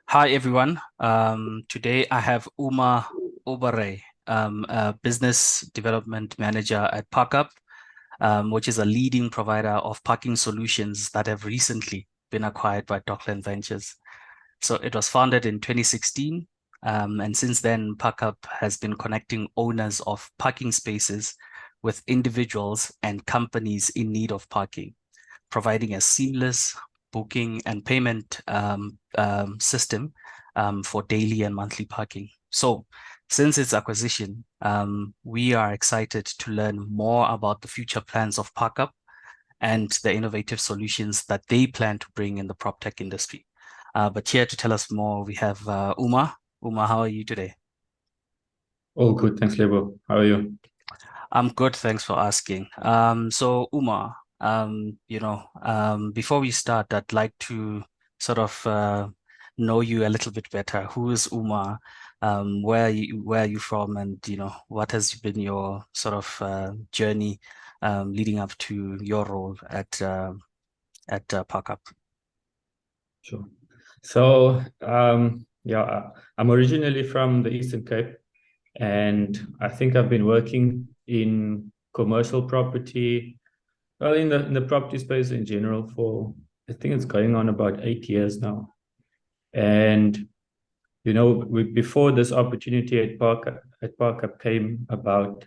Hi everyone. Today I have Umar Obaray, a business development manager at ParkUpp, which is a leading provider of parking solutions that have recently been acquired by Dockland Ventures. So it was founded in 2016, and since then, ParkUpp has been connecting owners of parking spaces with individuals and companies in need of parking, providing a seamless booking and payment system for daily and monthly parking. So, since its acquisition, we are excited to learn more about the future plans of ParkUp and the innovative solutions that they plan to bring in the prop tech industry. But here to tell us more, we have Umar. Umar, how are you today? All good, thanks, Lebo. How are you? I'm good, thanks for asking. So Umar, before we start, I'd like to sort of know you a little bit better. Who is Umar? Where are you from? And what has been your sort of journey leading up to your role at ParkUp? Sure. So, I'm originally from the Eastern Cape, and I think I've been working in commercial property, well, in the property space in general for, I think it's going on about 8 years now. And before this opportunity at Park Up came about,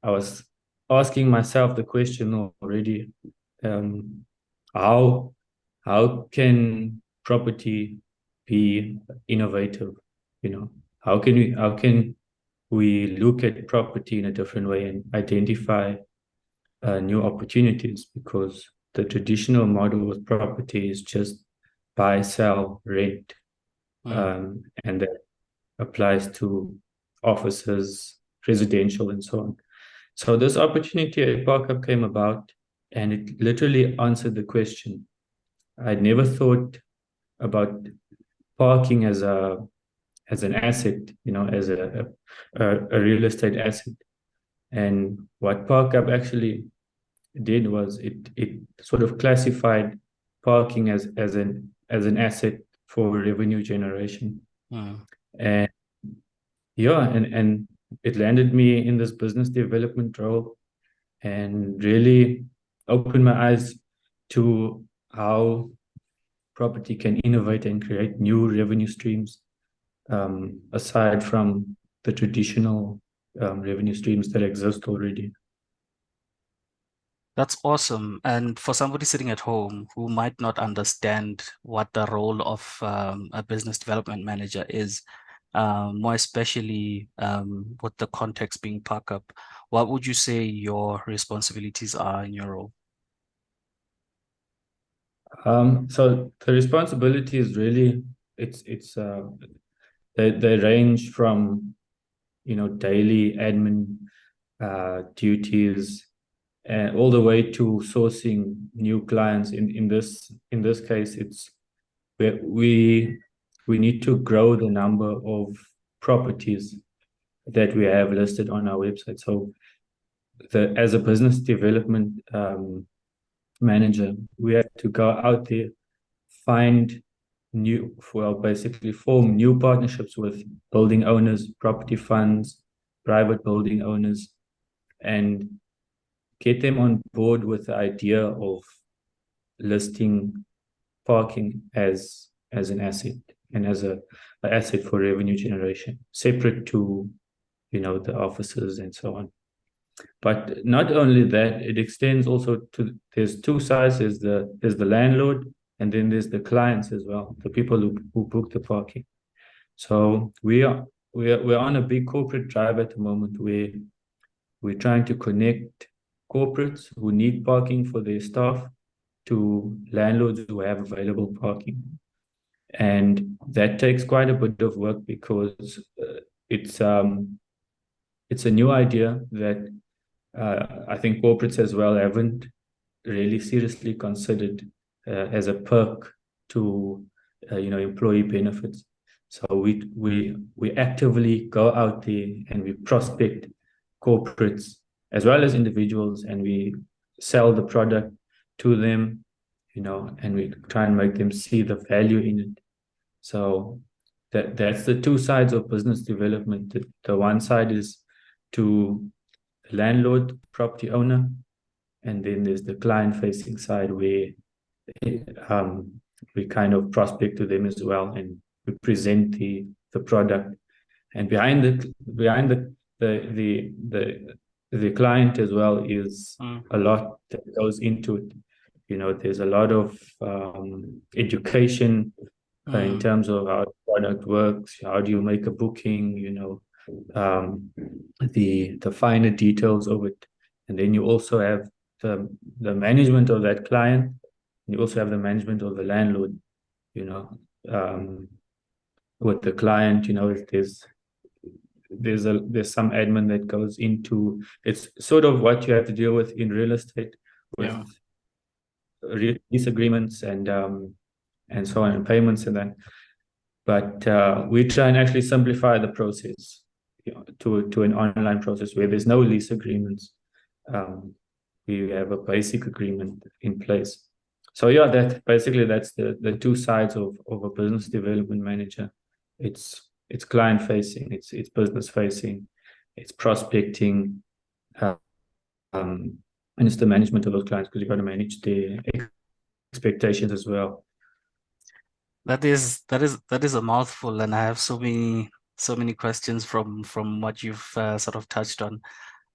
I was asking myself the question already, um, how how can property be innovative? You know, how can we look at property in a different way and identify new opportunities? Because the traditional model with property is just buy, sell, rent, Mm. and that applies to offices, residential, and so on. So this opportunity at ParkUp came about, and it literally answered the question. I'd never thought about parking as an asset, as a real estate asset. And what ParkUp actually did was it sort of classified parking as an asset for revenue generation. Mm. And and it landed me in this business development role and really opened my eyes to how property can innovate and create new revenue streams, aside from the traditional revenue streams that exist already. That's awesome. And for somebody sitting at home who might not understand what the role of a business development manager is, more especially with the context being Park Up, what would you say your responsibilities are in your role? So the responsibility is really it's they range from daily admin duties and all the way to sourcing new clients. In this case, it's we we need to grow the number of properties that we have listed on our website. So as a business development manager, we have to go out there, find basically form new partnerships with building owners, property funds, private building owners, and get them on board with the idea of listing parking as an asset and as a asset for revenue generation, separate to the offices and so on. But not only that, it extends also to, there's two sides. There's the landlord, and then there's the clients as well, the people who book the parking. So we're on a big corporate drive at the moment where we're trying to connect corporates who need parking for their staff to landlords who have available parking. And that takes quite a bit of work because it's it's a new idea that I think corporates as well haven't really seriously considered as a perk to employee benefits. So we actively go out there and we prospect corporates as well as individuals, and we sell the product to them, and we try and make them see the value in it. So that's the two sides of business development. The one side is to the landlord, property owner, and then there's the client-facing side where um, we kind of prospect to them as well, and we present the product. And behind the client as well is a lot that goes into it. There's a lot of education in terms of how the product works, how do you make a booking, the finer details of it. And then you also have the management of that client. You also have the management of the landlord, you know. With the client, if there's some admin that goes into it's sort of what you have to deal with in real estate with Yeah. lease agreements and so on, and payments and that. But we try and actually simplify the process, to an online process where there's no lease agreements. We have a basic agreement in place. So yeah, that's the two sides of a business development manager. It's client facing, it's business facing, it's prospecting, um, and it's the management of those clients, because you've got to manage their expectations as well. That is a mouthful, and I have so many questions from what you've sort of touched on.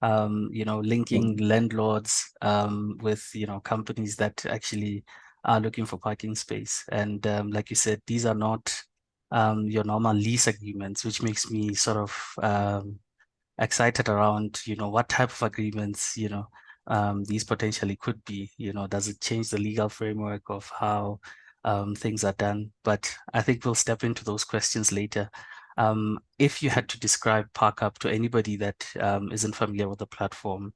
Linking landlords with companies that actually are looking for parking space, and like you said, these are not your normal lease agreements, which makes me sort of excited around what type of agreements these potentially could be. Does it change the legal framework of how things are done? But I think we'll step into those questions later. If you had to describe ParkUpp to anybody that isn't familiar with the platform,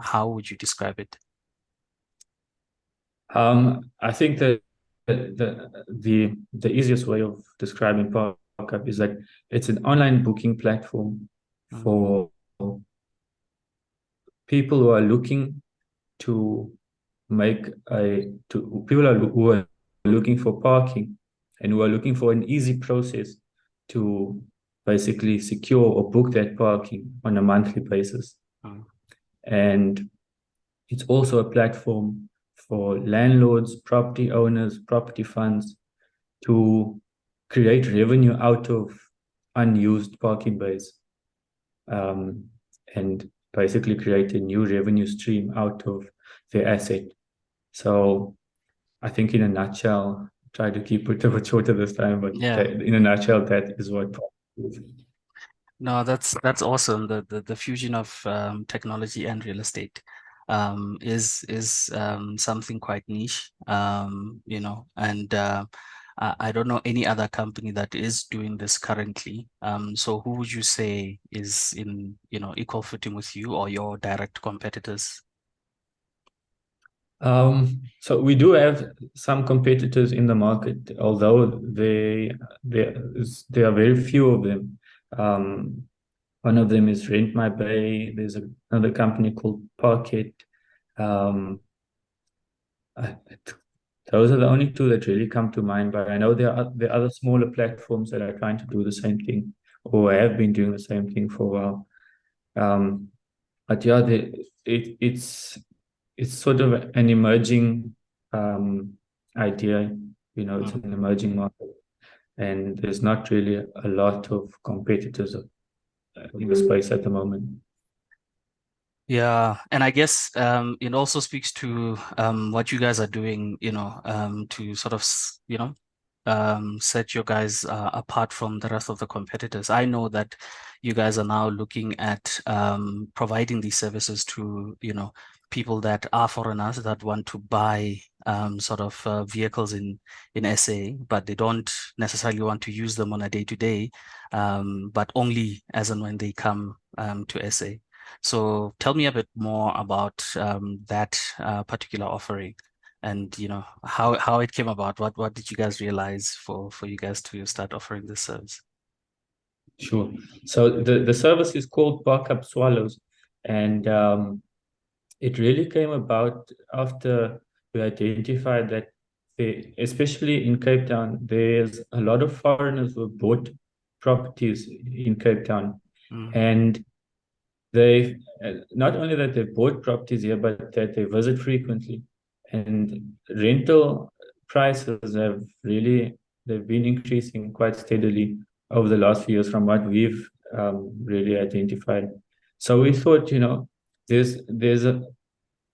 how would you describe it? I think that the easiest way of describing ParkUpp is like it's an online booking platform for people who are looking to who are looking for parking, and who are looking for an easy process to basically secure or book that parking on a monthly basis. And it's also a platform for landlords, property owners, property funds to create revenue out of unused parking bays, and basically create a new revenue stream out of their asset. So I think in a nutshell, try to keep it a bit shorter this time, but Yeah. in a nutshell, that is what. No, that's awesome. The fusion of technology and real estate is something quite niche. And I don't know any other company that is doing this currently. So who would you say is in equal footing with you or your direct competitors? So we do have some competitors in the market, although there are very few of them. One of them is Rent My Bay. There's another company called ParkUpp. I- Those are the only two that really come to mind, but I know there are other smaller platforms that are trying to do the same thing, or have been doing the same thing for a while. But yeah, it's sort of an emerging idea. It's an emerging market, and there's not really a lot of competitors in the space at the moment. Yeah, and I guess it also speaks to what you guys are doing, to sort of, set you guys apart from the rest of the competitors. I know that you guys are now looking at providing these services to, people that are foreigners that want to buy sort of vehicles in SA, but they don't necessarily want to use them on a day-to-day, but only as and when they come to SA. So tell me a bit more about that particular offering, and how it came about. What did you guys realize for you guys to start offering this service? Sure. So the service is called ParkUpp Swallows, and it really came about after we identified that especially in Cape Town, there's a lot of foreigners who bought properties in Cape Town, mm, and they not only that they bought properties here, but that they visit frequently, and rental prices have really they've been increasing quite steadily over the last few years from what we've really identified. So we thought, there's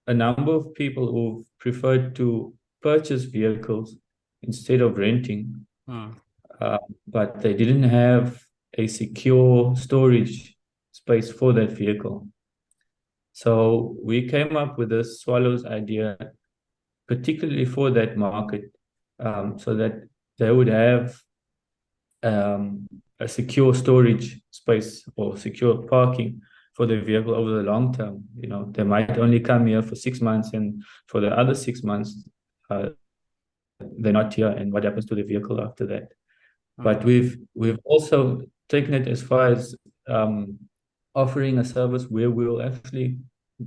a number of people who preferred to purchase vehicles instead of renting, mm, uh, but they didn't have a secure storage space for that vehicle. So we came up with this Swallows idea, particularly for that market, so that they would have a secure storage space or secure parking for the vehicle over the long term. They might only come here for 6 months, and for the other 6 months, uh, they're not here. And what happens to the vehicle after that? mm. But we've also taken it as far as um, offering a service where we'll actually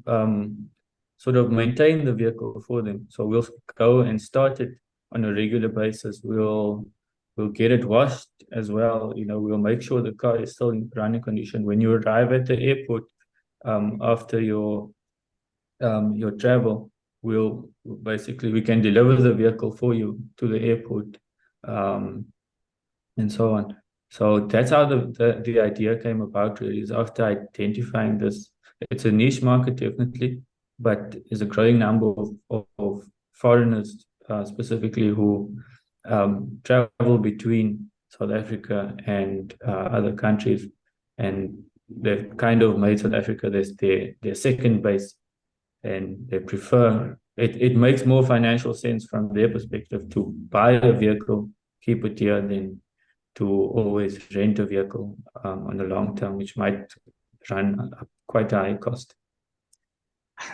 um, sort of maintain the vehicle for them. So we'll go and start it on a regular basis. We'll get it washed as well. We'll make sure the car is still in running condition. When you arrive at the airport after your travel, we can deliver the vehicle for you to the airport. Um, and so on. So that's how the idea came about, really, is after identifying this. It's a niche market, definitely, but there's a growing number of foreigners, specifically, who travel between South Africa and other countries. And they've kind of made South Africa their second base, and they prefer it makes more financial sense from their perspective to buy a vehicle, keep it here, than to always rent a vehicle on the long term, which might run quite a high cost.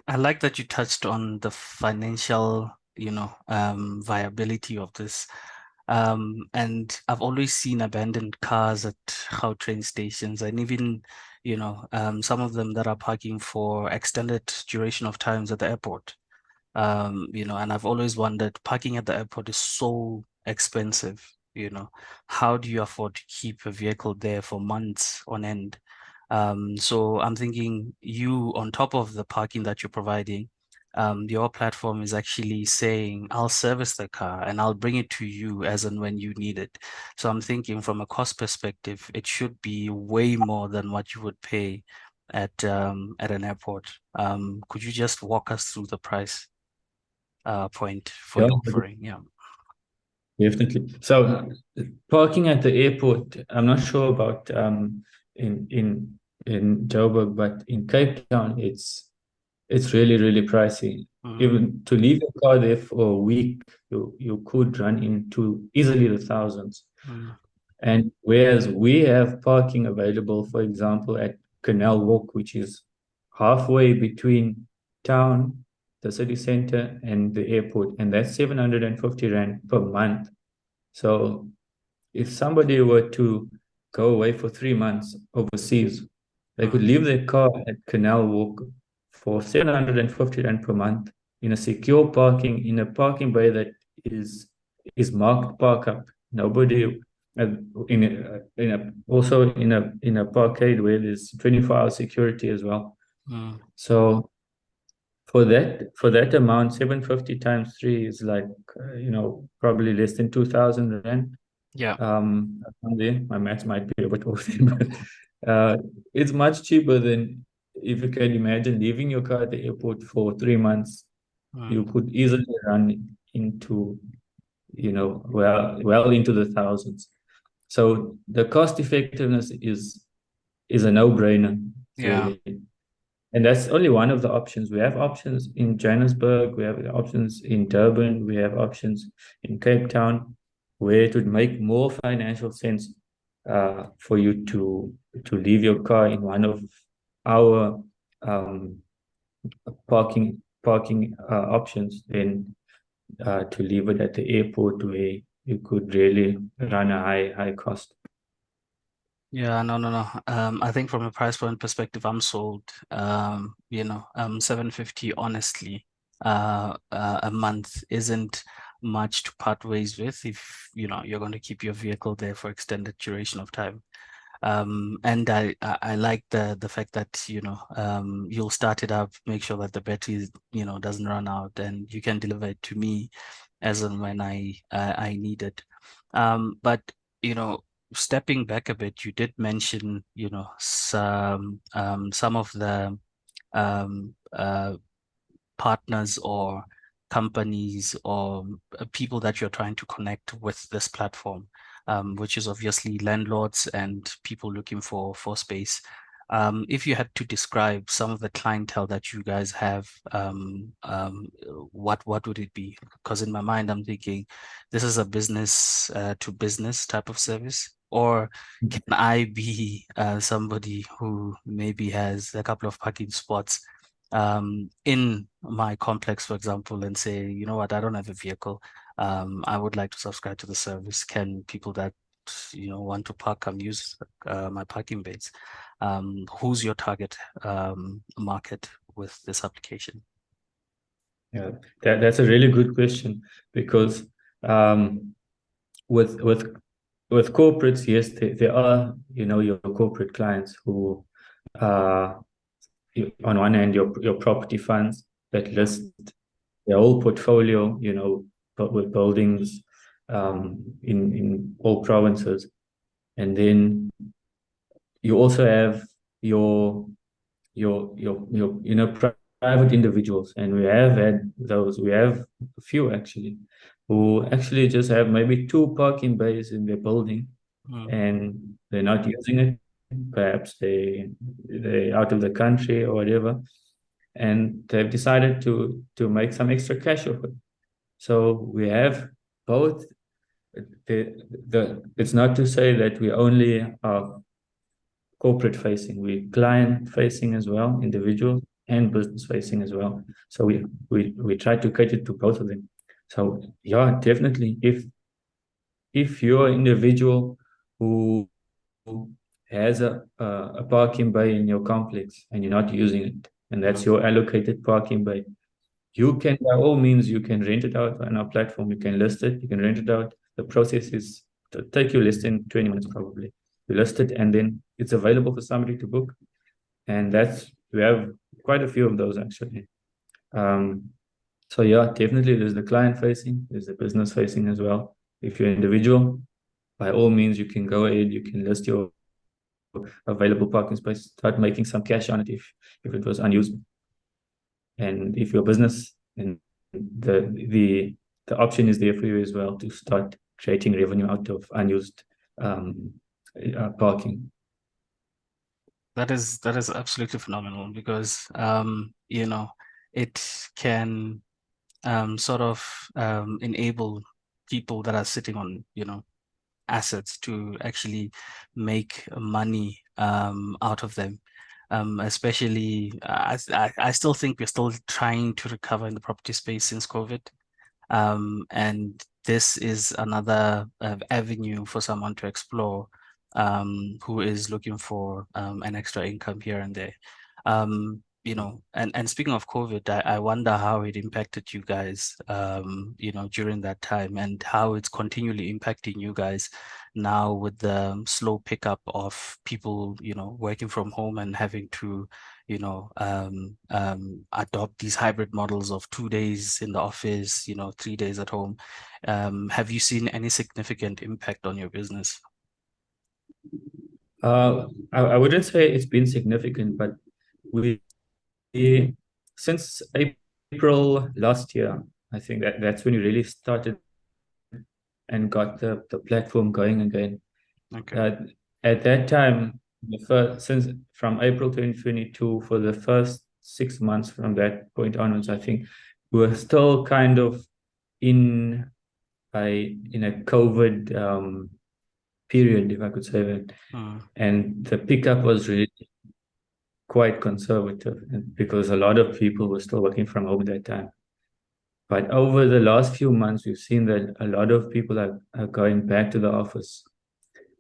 I like that you touched on the financial, viability of this. And I've always seen abandoned cars at train stations, and even, some of them that are parking for extended duration of times at the airport. And I've always wondered, parking at the airport is so expensive, how do you afford to keep a vehicle there for months on end? So I'm thinking you, on top of the parking that you're providing, your platform is actually saying, I'll service the car and I'll bring it to you as and when you need it. So I'm thinking from a cost perspective, it should be way more than what you would pay at an airport. Could you just walk us through the price point for Yeah, your offering? Yeah. definitely. So parking at the airport, I'm not sure about in in in Joburg, but in Cape Town, it's really, really pricey. Mm, Even to leave your car there for a week, you could run into easily the thousands. mm, And whereas we have parking available, for example, at Canal Walk, which is halfway between town, the city center, and the airport, and that's 750 Rand per month. So if somebody were to go away for 3 months overseas, they mm, could leave their car at Canal Walk for 750 Rand per month in a secure parking in a parking bay that is marked ParkUpp. Nobody also in a parkade where there's 24-hour security as well. mm. So for that amount, 750 times three is like probably less than 2,000 Rand. Yeah. Someday my maths might be a bit off, but it's much cheaper than if you can imagine leaving your car at the airport for 3 months. You Mm, could easily run into, well into the thousands. So the cost effectiveness is a no-brainer, yeah. really. And that's only one of the options. We have options in Johannesburg, we have options in Durban, we have options in Cape Town, where it would make more financial sense for you to leave your car in one of our um, parking options than to leave it at the airport where you could really run a high cost. Yeah, no, no, no. I think from a price point perspective, I'm sold. 750, honestly, a month isn't much to part ways with if you're going to keep your vehicle there for extended duration of time. And I like the fact that you'll start it up, make sure that the battery doesn't run out, and you can deliver it to me as and when I need it. But you know, stepping back a bit, you did mention some of the partners or companies or people that you're trying to connect with this platform, which is obviously landlords and people looking for space. If you had to describe some of the clientele that you guys have, what would it be? Because in my mind, I'm thinking this is a business to business type of service, or can I be somebody who maybe has a couple of parking spots in my complex, for example, and say, you know what, I don't have a vehicle. I would like to subscribe to the service. Can people that want to park come use my parking bays? Who's your target market with this application? Yeah, that's a really good question because with corporates, yes, there are your corporate clients who on one hand your property funds that list their whole portfolio, but with buildings in all provinces, and then you also have your private individuals, and we have had those. We have a few actually who actually just have maybe two parking bays in their building, Mm, and they're not using it. Perhaps they out of the country or whatever, and they've decided to make some extra cash off it. So we have both. It's not to say that we only are corporate facing, we client facing as well, individual and business facing as well. So we try to cater to both of them. So yeah, definitely, if you're an individual who has a parking bay in your complex and you're not using it, and that's mm, your allocated parking bay, you can, by all means, you can rent it out on our platform. You can list it, you can rent it out. The process is to take you less than 20 minutes probably. You list it and then it's available for somebody to book. And we have quite a few of those actually. Um, so yeah, definitely there's the client facing, there's the business facing as well. If you're individual, by all means, you can go ahead, you can list your available parking space, start making some cash on it if it was unused. And if you're a business, then the option is there for you as well to start creating revenue out of unused um, parking. that is absolutely phenomenal because it can sort of enable people that are sitting on assets to actually make money out of them. Especially, I still think we're still trying to recover in the property space since COVID. And this is another avenue for someone to explore who is looking for an extra income here and there. And speaking of COVID, I wonder how it impacted you guys, during that time and how it's continually impacting you guys now with the slow pickup of people, working from home and having to adopt these hybrid models of 2 days in the office, 3 days at home. Have you seen any significant impact on your business? I wouldn't say it's been significant, but we since April last year, I think that's when we really started and got the platform going again. Okay. Uh, at that time, since from April 2022, for the first 6 months from that point onwards, I think we were still kind of in in a COVID period, if I could say that. Mm, And the pickup was really quite conservative because a lot of people were still working from home at that time. But over the last few months, we've seen that a lot of people are going back to the office.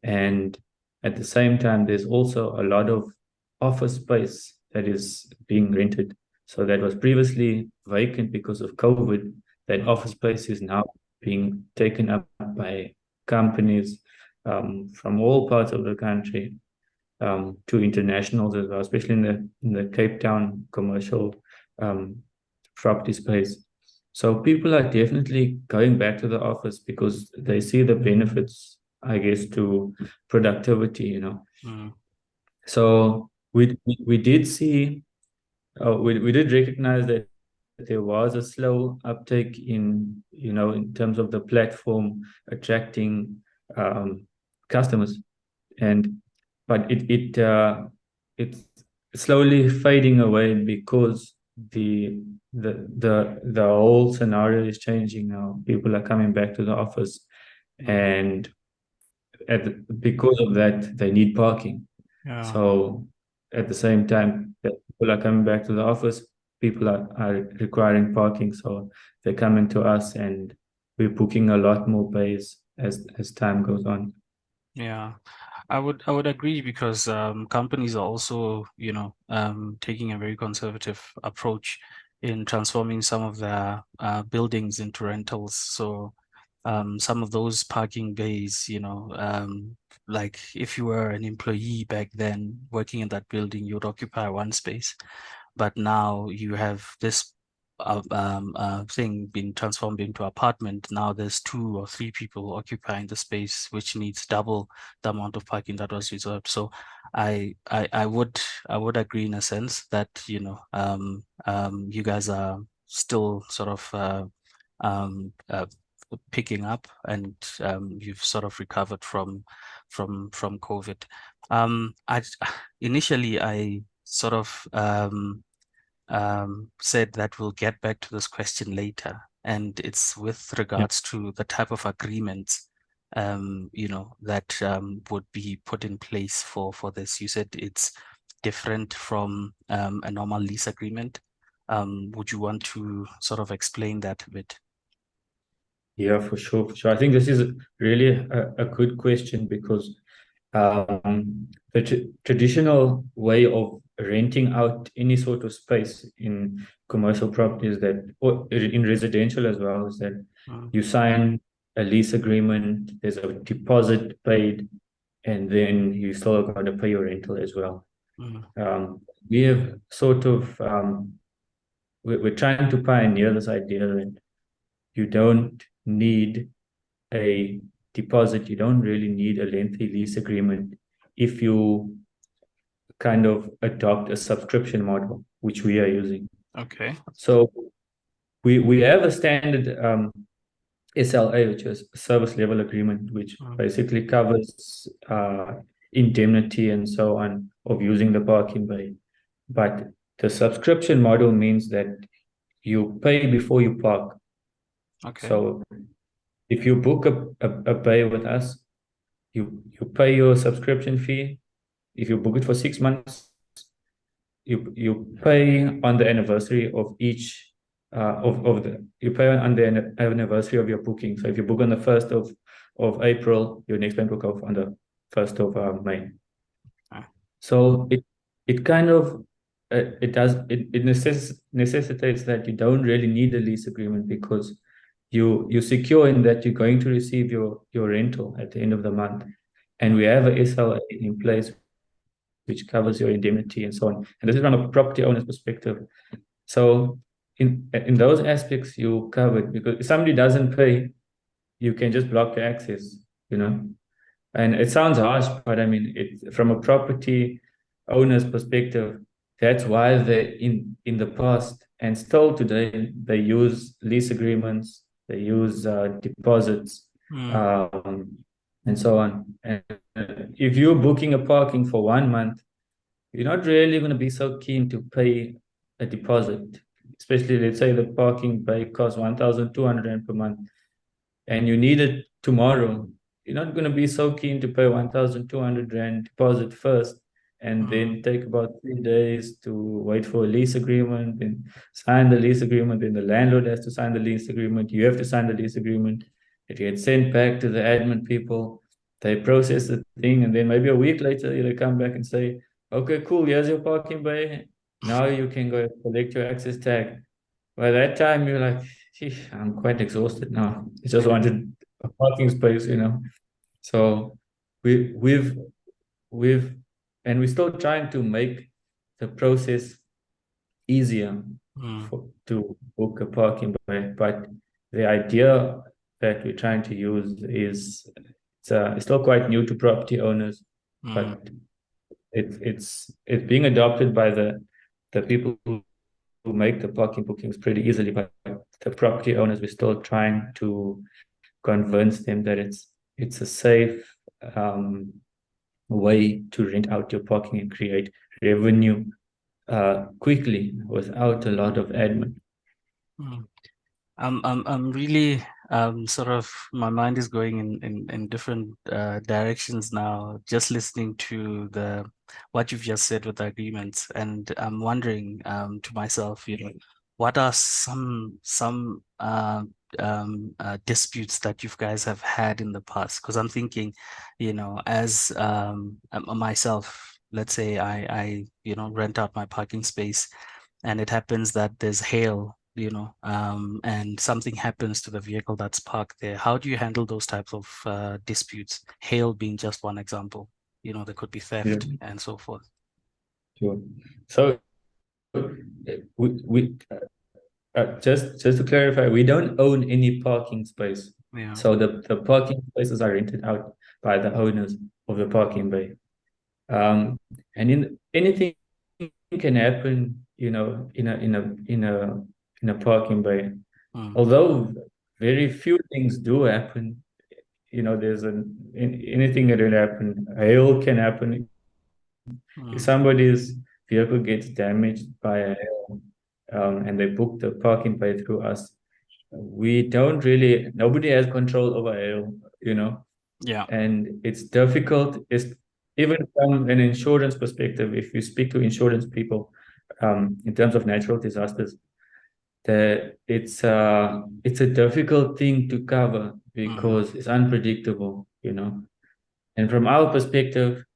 And at the same time, there's also a lot of office space that is being rented. So that was previously vacant because of COVID. That mm, office space is now being taken up by companies from all parts of the country, to internationals as well, especially in the Cape Town commercial um, property space. So people are definitely going back to the office because they see the benefits, I guess, to productivity. Mm, So we did see, we did recognize that there was a slow uptake in terms of the platform attracting customers, and but it's slowly fading away because the whole scenario is changing now. People are coming back to the office, mm, and because of that, they need parking. yeah. So at the same time that people are coming back to the office, people are requiring parking. So they're coming to us, and we're booking a lot more bays as time goes on. Yeah, I would agree because companies are also, taking a very conservative approach in transforming some of their buildings into rentals. So some of those parking bays, like if you were an employee back then working in that building, you would occupy one space, but now you have this thing being transformed into apartment. Now there's two or three people occupying the space, which needs double the amount of parking that was reserved. So I would agree in a sense that you guys are still sort of picking up, and you've sort of recovered from COVID. I initially I sort of said that we'll get back to this question later, and it's with Yeah. regards to the type of agreements that would be put in place for this. You said it's different from a normal lease agreement. Would you want to sort of explain that a bit? Yeah, for sure, for sure. I think this is really a good question because the traditional way of renting out any sort of space in commercial properties, that, or in residential as well, is that Mm, you sign a lease agreement, there's a deposit paid, and then you still got to pay your rental as well. mm, We have sort of we're trying to pioneer this idea that you don't need a deposit, you don't really need a lengthy lease agreement if you kind of adopt a subscription model, which we are using. okay. So we have a standard SLA, which is service level agreement, which Mm, basically covers indemnity and so on of using the parking bay. But the subscription model means that you pay before you park. okay. So if you book a bay with us, you pay your subscription fee. If you book it for 6 months, you pay on the anniversary of each of the you pay on the anniversary of your booking. So if you book on the 1st of April, your next payment will go on the 1st of May. Ah, So it kind of it necessitates that you don't really need a lease agreement because you secure in that you're going to receive your rental at the end of the month, and we have a SLA in place which covers your indemnity and so on. And this is from a property owner's perspective. So in those aspects, you covered because if somebody doesn't pay, you can just block the access, you know. And it sounds harsh, but I mean, from a property owner's perspective, that's why they in the past and still today they use lease agreements, they use deposits, mm, um, and so on. And if you're booking a parking for 1 month, you're not really going to be so keen to pay a deposit, especially let's say the parking bay costs 1,200 Rand per month and you need it tomorrow. You're not going to be so keen to pay 1,200 Rand deposit first and mm, then take about 3 days to wait for a lease agreement and sign the lease agreement. Then the landlord has to sign the lease agreement. You have to sign the lease agreement. It gets sent back to the admin people. They process the thing, and then maybe a week later they come back and say, "Okay, cool. Here's your parking bay. Now you can go collect your access tag." By that time, you're like, Sheesh, I'm quite exhausted now. I just wanted a parking space, you know. So we we've we've and we're still trying to make the process easier Mm, to book a parking bay. But the idea that we're trying to use is it's still quite new to property owners, mm, but it's being adopted by the people who make the parking bookings pretty easily. But the property owners, we're still trying to convince them that it's a safe way to rent out your parking and create revenue quickly without a lot of admin. mm. I'm really sort of my mind is going in different directions now, just listening to the what you've just said with the agreements, and I'm wondering to myself, what are some disputes that you guys have had in the past? Because I'm thinking, as myself, let's say I rent out my parking space and it happens that there's hail, and something happens to the vehicle that's parked there. How do you handle those types of disputes? Hail being just one example. There could be Yeah, theft and so forth. sure. So we just to clarify, we don't own any parking space. Yeah. So the parking spaces are rented out by the owners of the parking bay. Um, and in anything can happen, in a parking bay. Mm, Although very few things do happen, there's anything that will happen. Hail can happen. If mm, somebody's vehicle gets damaged by a hail, and they book the parking bay through us, nobody has control over hail, yeah. and it's difficult. It's even from an insurance perspective, if you speak to insurance people, in terms of natural disasters, it's a difficult thing to cover Mm, because it's unpredictable. And from our perspective,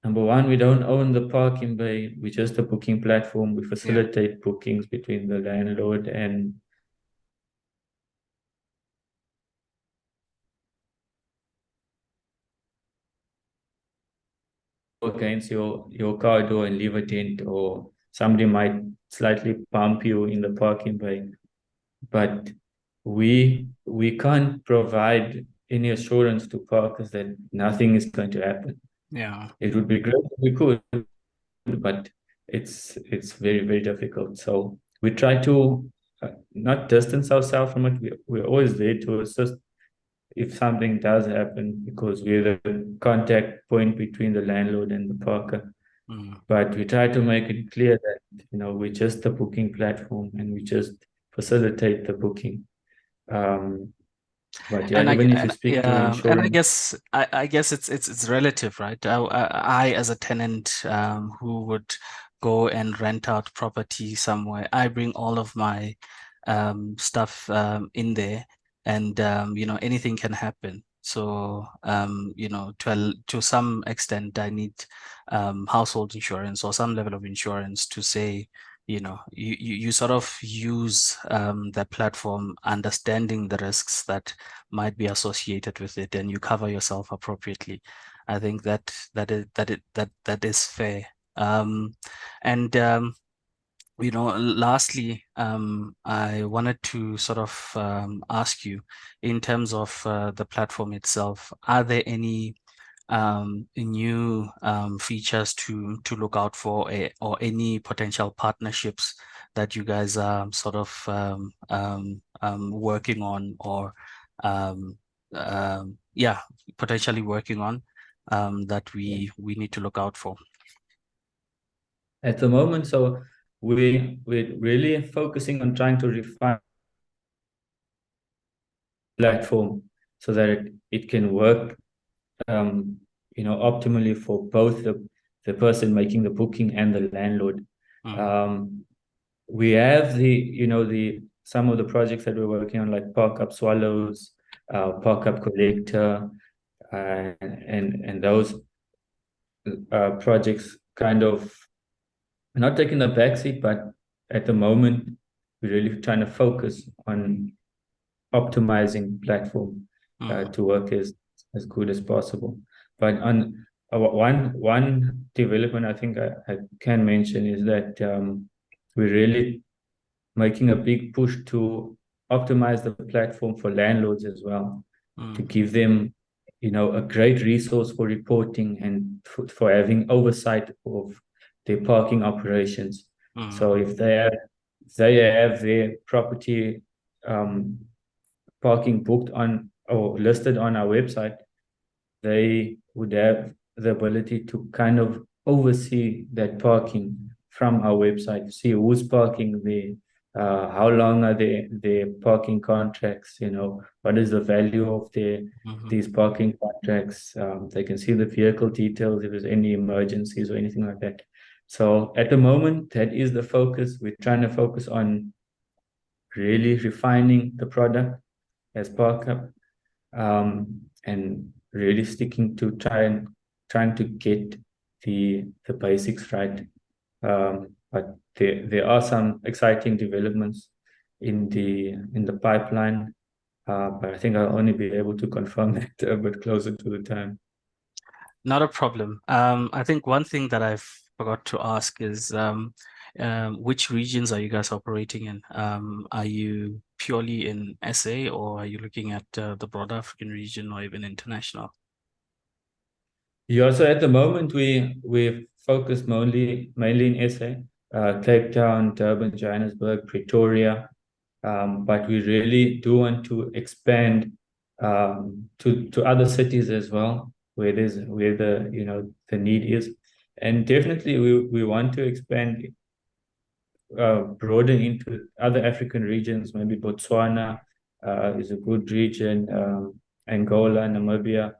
number one, we don't own the parking bay. We're just a booking platform. We yeah. facilitate bookings between the landlord and against your car door and leave a dent, or somebody might slightly bump you in the parking bay. But we can't provide any assurance to parkers that nothing is going to happen. Yeah. It would be great if we could, but it's very, very difficult. So we try to not distance ourselves from it. We're always there to assist if something does happen, because we're the contact point between the landlord and the parker. Mm. But we try to make it clear that, we're just a booking platform and we just facilitate the booking. Um, but yeah, And I, even if you and speak to yeah, and I insurance, guess I guess it's relative, right? I as a tenant who would go and rent out property somewhere, I bring all of my stuff in there, and anything can happen. So to some extent, I need household insurance or some level of insurance to say, you sort of use the platform, understanding the risks that might be associated with it, and you cover yourself appropriately. I think that is fair. And lastly, I wanted to sort of ask you, in terms of the platform itself, are there any new features to look out for, or any potential partnerships that you guys are sort of working on, or um, yeah, potentially working on, that we need to look out for? at the moment, so we're really focusing on trying to refine the platform so that it can work, um, optimally for both the person making the booking and the landlord. Mm, Um, we have the some of the projects that we're working on, like ParkUpp Swallows, ParkUpp Collector, and those projects kind of not taking the backseat, but at the moment we're really trying to focus on optimizing platform to work as good as possible. But on one development I think I can mention is that we're really making a big push to optimize the platform for landlords as well, to give them, a great resource for reporting and for having oversight of their parking operations. So if they have their property parking booked on or listed on our website, they would have the ability to kind of oversee that parking from our website, see who's parking there, how long are their parking contracts, what is the value of these parking contracts. They can see the vehicle details if there's any emergencies or anything like that. So at the moment, that is the focus. We're trying to focus on really refining the product as ParkUpp, and really sticking to trying to get the basics right. But there are some exciting developments in the pipeline. But I think I'll only be able to confirm that a bit closer to the time. Not a problem. I think one thing that I've forgot to ask is which regions are you guys operating in? Are you purely in SA, or are you looking at the broader African region or even international? Yeah, so at the moment we've focused mainly in SA, Cape Town, Durban, Johannesburg, Pretoria, but we really do want to expand to other cities as well, where the need is, and definitely we want to expand broaden into other African regions. Maybe Botswana is a good region, Angola, Namibia.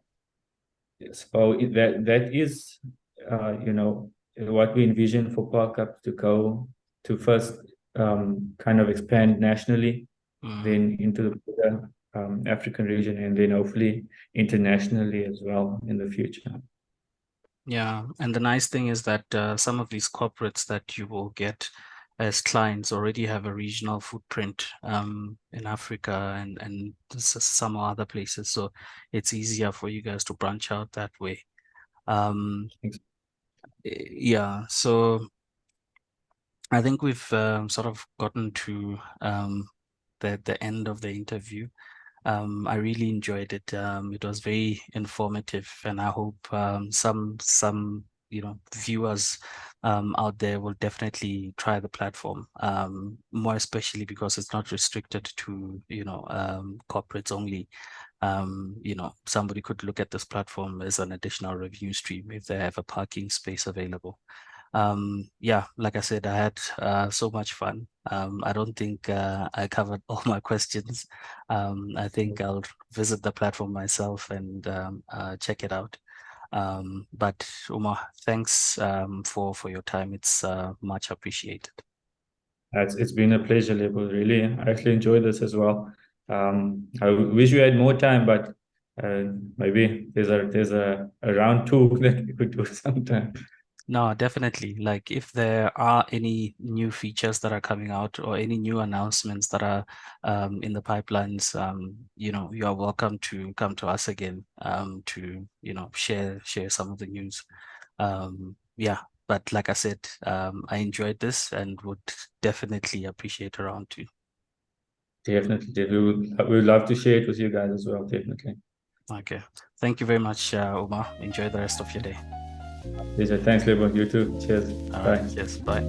So that is, what we envision for ParkUpp to go to first, kind of expand nationally, then into the broader, African region, and then hopefully internationally as well in the future. Yeah, and the nice thing is that some of these corporates that you will get as clients already have a regional footprint in Africa and some other places, so it's easier for you guys to branch out that way. Yeah, so I think we've sort of gotten to the end of the interview. I really enjoyed it. It was very informative, and I hope some viewers out there will definitely try the platform. More especially because it's not restricted to corporates only. Somebody could look at this platform as an additional revenue stream if they have a parking space available. Yeah, like I said, I had so much fun. I don't think I covered all my questions. I think I'll visit the platform myself and check it out. But Umar, thanks for your time. It's much appreciated. It's been a pleasure, Lebo. Really, I actually enjoyed this as well. I wish we had more time, but maybe there's a round two that we could do sometime. No, definitely. Like if there are any new features that are coming out or any new announcements that are in the pipelines, you are welcome to come to us again to, share some of the news. Yeah, but like I said, I enjoyed this and would definitely appreciate a round two. Definitely. We would love to share it with you guys as well, definitely. Okay. Thank you very much, Umar. Enjoy the rest of your day. Pleasure. Thanks, Lebo. You too. Cheers. All Bye. right. Cheers. Bye.